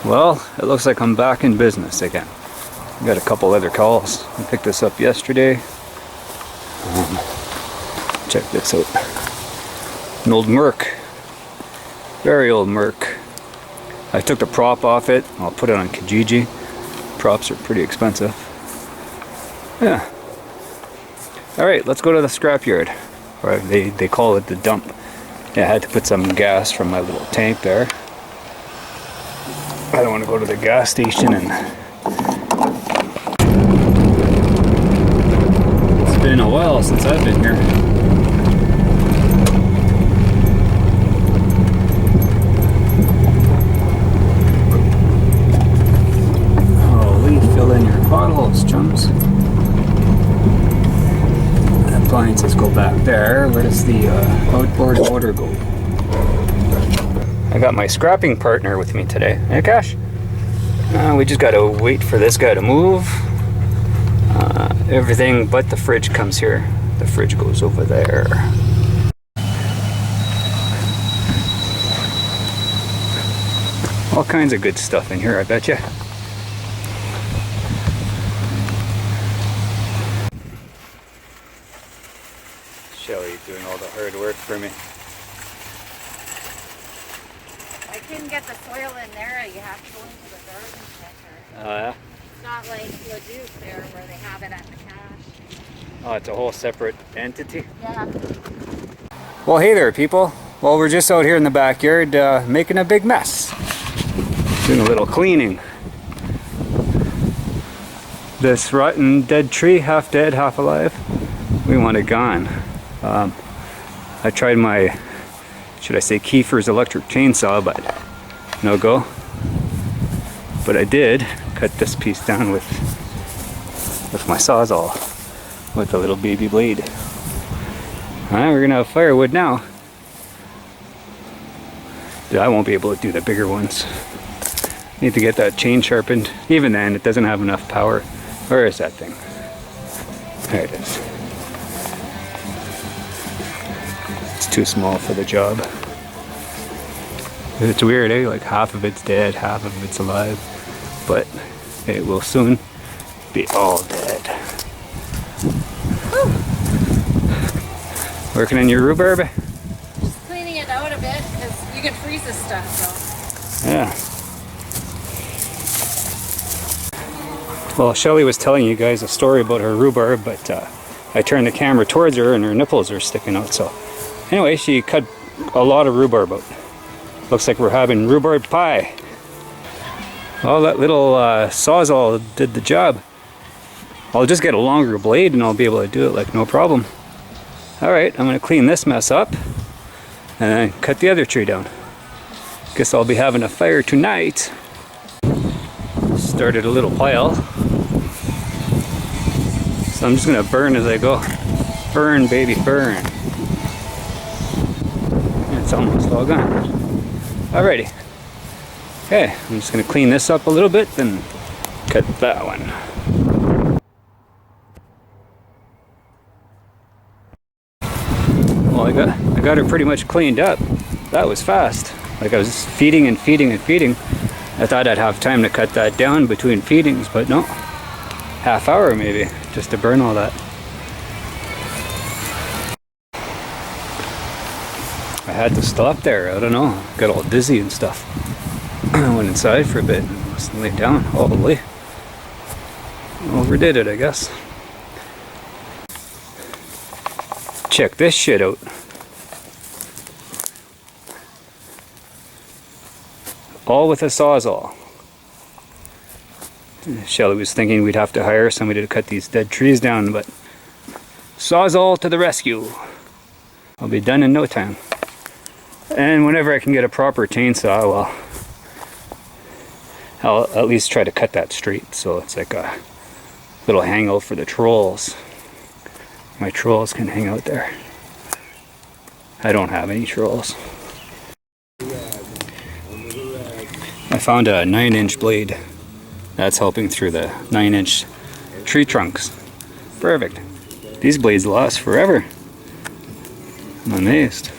Well, it looks like I'm back in business again. I got a couple other calls. I picked this up yesterday. Check this out. An old Merc. Very old Merc. I took the prop off it. I'll put it on Kijiji. Props are pretty expensive. Yeah. Alright, let's go to the scrapyard. Or they call it the dump. Yeah, I had to put some gas from my little tank there. I don't want to go to the gas station and... It's been a while since I've been here. Holy, fill in your potholes, chums. Appliances go back there. Where does the outboard motor go? I got my scrapping partner with me today. Hey, Cash? We just gotta wait for this guy to move. Everything but the fridge comes here. The fridge goes over there. All kinds of good stuff in here, I bet you. Shelly's doing all the hard work for me. I couldn't get the soil in there. You have to go into the garden center. Oh, yeah? It's not like Leduc there where they have it at the cache. Oh, it's a whole separate entity? Yeah. Well, hey there, people. Well, we're just out here in the backyard making a big mess. Doing a little cleaning. This rotten dead tree, half dead, half alive, we want it gone. I tried my, should I say, Kiefer's electric chainsaw, but no go. But I did cut this piece down with my Sawzall with a little baby blade. Alright, we're gonna have firewood now. I won't be able to do the bigger ones. Need to get that chain sharpened. Even then, it doesn't have enough power. Where is that thing? There it is. It's too small for the job. It's weird, eh? Like half of it's dead, half of it's alive. But it will soon be all dead. Woo. Working on your rhubarb? Just cleaning it out a bit because you can freeze this stuff, so. Yeah. Well, Shelly was telling you guys a story about her rhubarb, but I turned the camera towards her and her nipples are sticking out. So anyway, she cut a lot of rhubarb out. Looks like we're having rhubarb pie. Well, that little Sawzall did the job. I'll just get a longer blade and I'll be able to do it like no problem. Alright, I'm going to clean this mess up and then cut the other tree down. Guess I'll be having a fire tonight. Started a little pile. So I'm just going to burn as I go. Burn, baby, burn. It's almost all gone. Alrighty. Okay, I'm just going to clean this up a little bit, then cut that one. Well, I got her pretty much cleaned up. That was fast. Like I was feeding and feeding and feeding. I thought I'd have time to cut that down between feedings, but no. Half hour maybe, just to burn all that. I had to stop there, I don't know. Got all dizzy and stuff. I went inside for a bit and just laid down. Holy. Overdid it, I guess. Check this shit out. All with a Sawzall. Shelly was thinking we'd have to hire somebody to cut these dead trees down, but Sawzall to the rescue. I'll be done in no time. And whenever I can get a proper chainsaw, well, I'll at least try to cut that straight so it's like a little hangout for the trolls. My trolls can hang out there. I don't have any trolls. I found a 9-inch blade. That's helping through the 9-inch tree trunks. Perfect. These blades last forever. I'm amazed.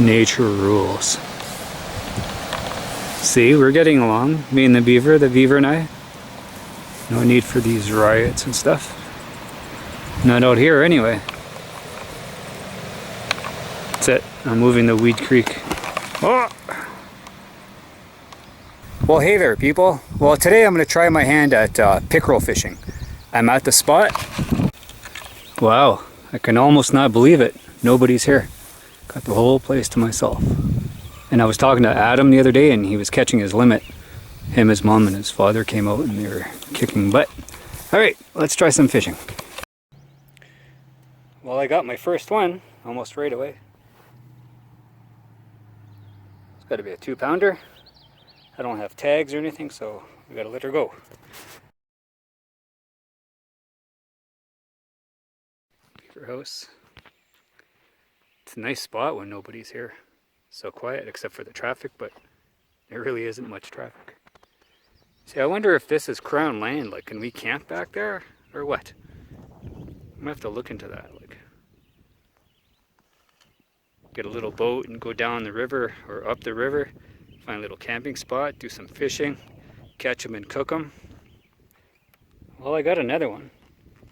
Nature rules. See, we're getting along, me and the beaver and I. No need for these riots and stuff. Not out here anyway. That's it, I'm moving the Weed Creek. Oh! Well, hey there people. Well, today I'm going to try my hand at pickerel fishing. I'm at the spot. Wow, I can almost not believe it. Nobody's here. Got the whole place to myself. And I was talking to Adam the other day and he was catching his limit. Him, his mom, and his father came out and they were kicking butt. Alright, let's try some fishing. Well, I got my first one almost right away. It's got to be a 2-pounder. I don't have tags or anything, so we gotta let her go. Beaver house. It's a nice spot when nobody's here. So quiet, except for the traffic, but there really isn't much traffic. See, I wonder if this is Crown land. Like, can we camp back there, or what? I'm gonna have to look into that. Like, get a little boat and go down the river or up the river. Find a little camping spot, do some fishing, catch them and cook them. Well, I got another one.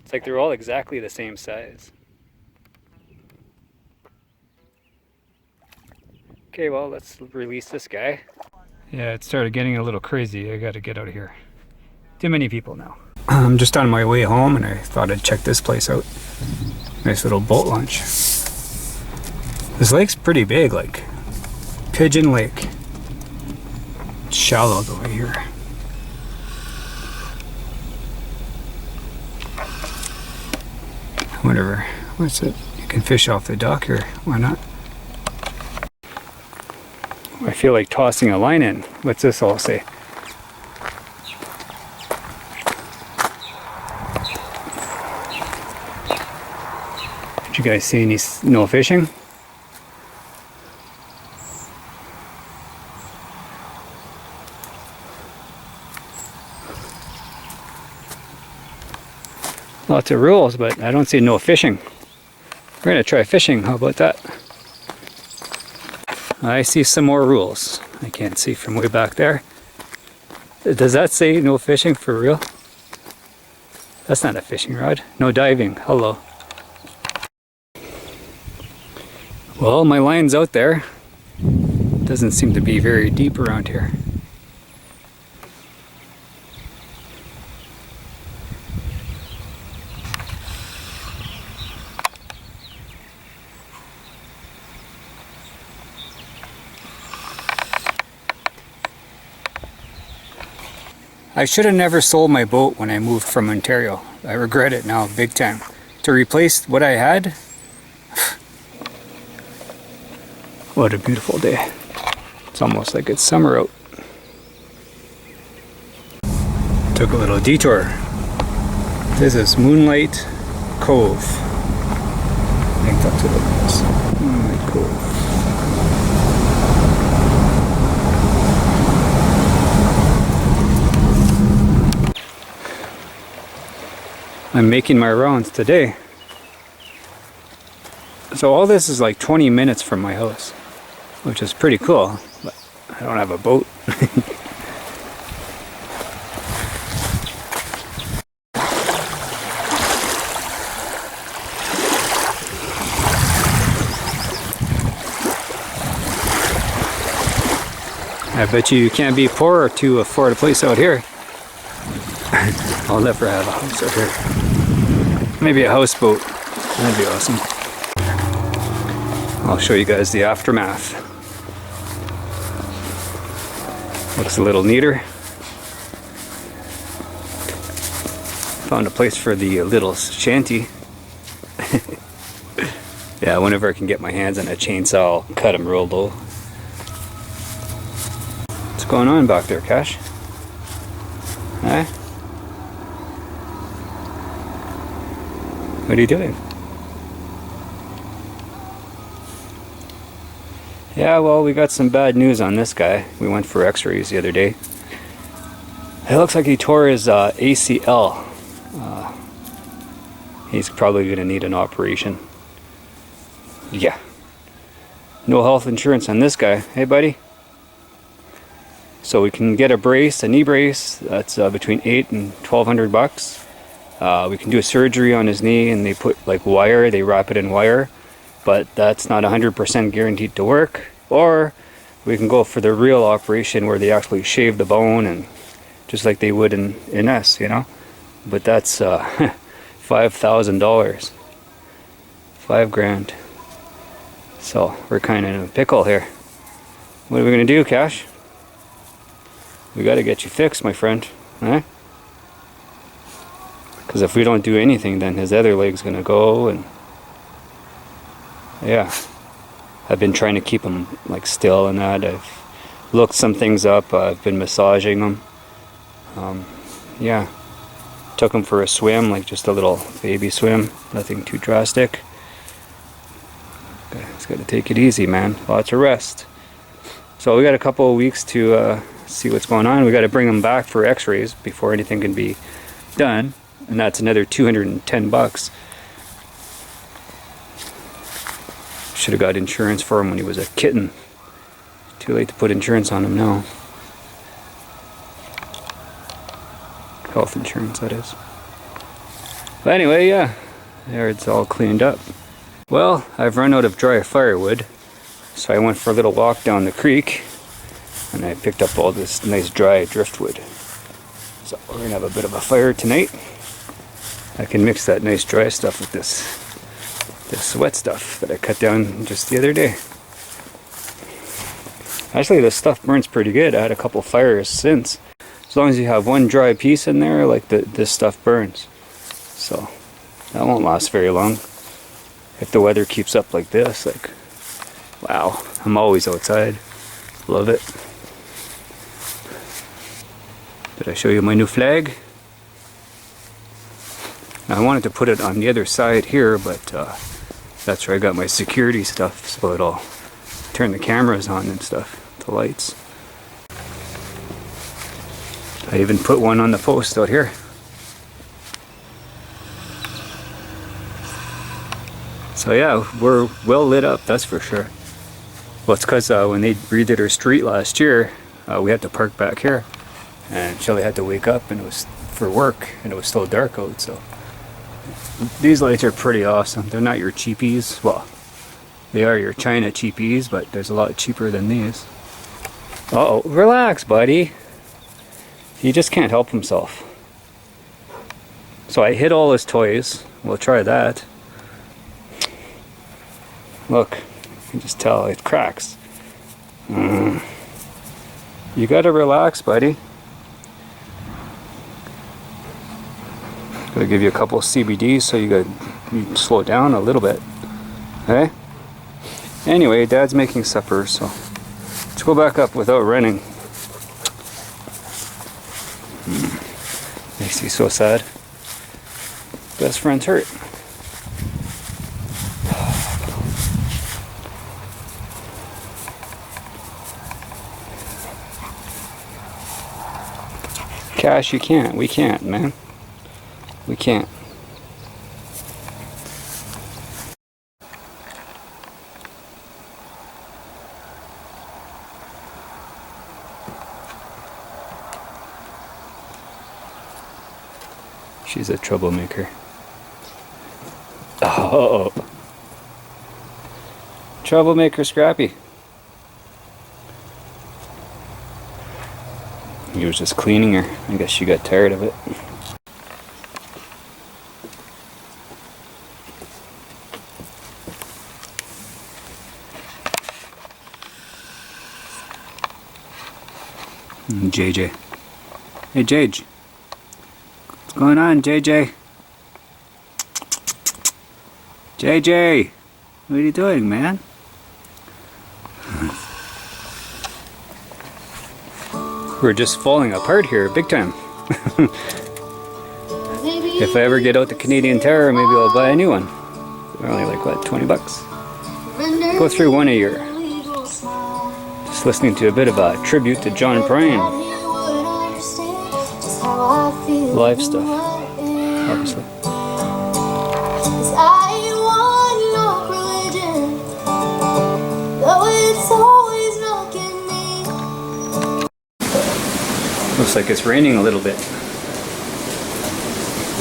It's like they're all exactly the same size. Okay, well, let's release this guy. Yeah, it started getting a little crazy. I gotta get out of here. Too many people now. I'm just on my way home and I thought I'd check this place out. Nice little boat launch. This lake's pretty big, like Pigeon Lake. It's shallow though here. Whatever. What's it? You can fish off the dock here. Why not? I feel like tossing a line in. What's this all say? Did you guys see any no fishing? Lots of rules, but I don't see no fishing. We're gonna try fishing, how about that? I see some more rules. I can't see from way back there. Does that say no fishing for real? That's not a fishing rod. No diving, hello. Well, my line's out there. Doesn't seem to be very deep around here. I should have never sold my boat when I moved from Ontario. I regret it now big time. To replace what I had, what a beautiful day. It's almost like it's summer out. Took a little detour. This is Moonlight Cove. I think that's what it is. Moonlight Cove. I'm making my rounds today. So all this is like 20 minutes from my house, which is pretty cool, but I don't have a boat. I bet you can't be poor to afford a place out here. I'll never have a house out here. Maybe a houseboat. That'd be awesome. I'll show you guys the aftermath. Looks a little neater. Found a place for the little shanty. Yeah, whenever I can get my hands on a chainsaw, I'll cut them real low. What's going on back there, Cash? Huh? What are you doing? Yeah, well, we got some bad news on this guy. We went for x-rays the other day. It looks like he tore his ACL. He's probably going to need an operation. Yeah. No health insurance on this guy. Hey, buddy. So we can get a brace, a knee brace. That's between $800 and $1,200. We can do a surgery on his knee, and they put like wire. They wrap it in wire, but that's not 100% guaranteed to work. Or we can go for the real operation where they actually shave the bone, and just like they would in us, you know. But that's $5,000, $5,000. So we're kind of in a pickle here. What are we gonna do, Cash? We got to get you fixed, my friend, eh? Because if we don't do anything, then his other leg's gonna go, and yeah, I've been trying to keep him like still and that. I've looked some things up. I've been massaging him. Yeah, took him for a swim, like just a little baby swim, nothing too drastic. It's got to take it easy, man. Lots of rest. So we got a couple of weeks to see what's going on. We got to bring him back for x-rays before anything can be done, and that's another $210. Should have got insurance for him when he was a kitten. Too late to put insurance on him now. Health insurance, that is. But anyway, yeah, there it's all cleaned up. Well, I've run out of dry firewood, so I went for a little walk down the creek, and I picked up all this nice dry driftwood. So we're gonna have a bit of a fire tonight. I can mix that nice dry stuff with this wet stuff that I cut down just the other day. Actually, this stuff burns pretty good. I had a couple fires since. As long as you have one dry piece in there, like this stuff burns. So that won't last very long. If the weather keeps up like this, like, wow, I'm always outside. Love it. Did I show you my new flag? Now, I wanted to put it on the other side here, but that's where I got my security stuff, so it'll turn the cameras on and stuff, the lights. I even put one on the post out here. So yeah, we're well lit up, that's for sure. Well, it's because when they redid our street last year, we had to park back here, and Shelly had to wake up, and it was for work, and it was still dark out. So these lights are pretty awesome. They're not your cheapies. Well, they are your China cheapies, but there's a lot cheaper than these. Uh-oh, relax, buddy. He just can't help himself. So I hid all his toys. We'll try that. Look, you can just tell it cracks. You gotta relax, buddy. Gotta give you a couple of CBDs so you slow down a little bit. Okay? Anyway, Dad's making supper, so let's go back up without running. Makes me so sad. Best friend's hurt. Cash, you can't. We can't, man. We can't. She's a troublemaker. Oh. Troublemaker Scrappy. He was just cleaning her. I guess she got tired of it. JJ. Hey, JJ. What's going on, JJ? JJ! What are you doing, man? We're just falling apart here, big time. If I ever get out the Canadian Tower, maybe I'll buy a new one. They're only like, what, 20 bucks? Go through one a year. Just listening to a bit of a tribute to John Prine. Live stuff, obviously. I want no religion, though Looks like it's raining a little bit.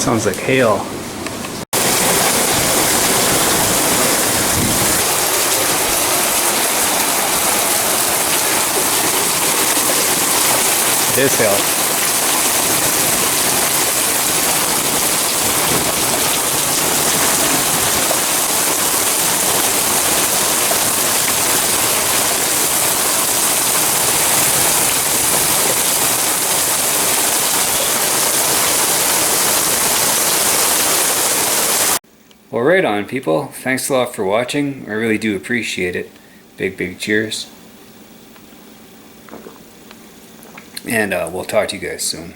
Sounds like hail. It is hail. Well, right on, people. Thanks a lot for watching. I really do appreciate it. Big cheers. And we'll talk to you guys soon.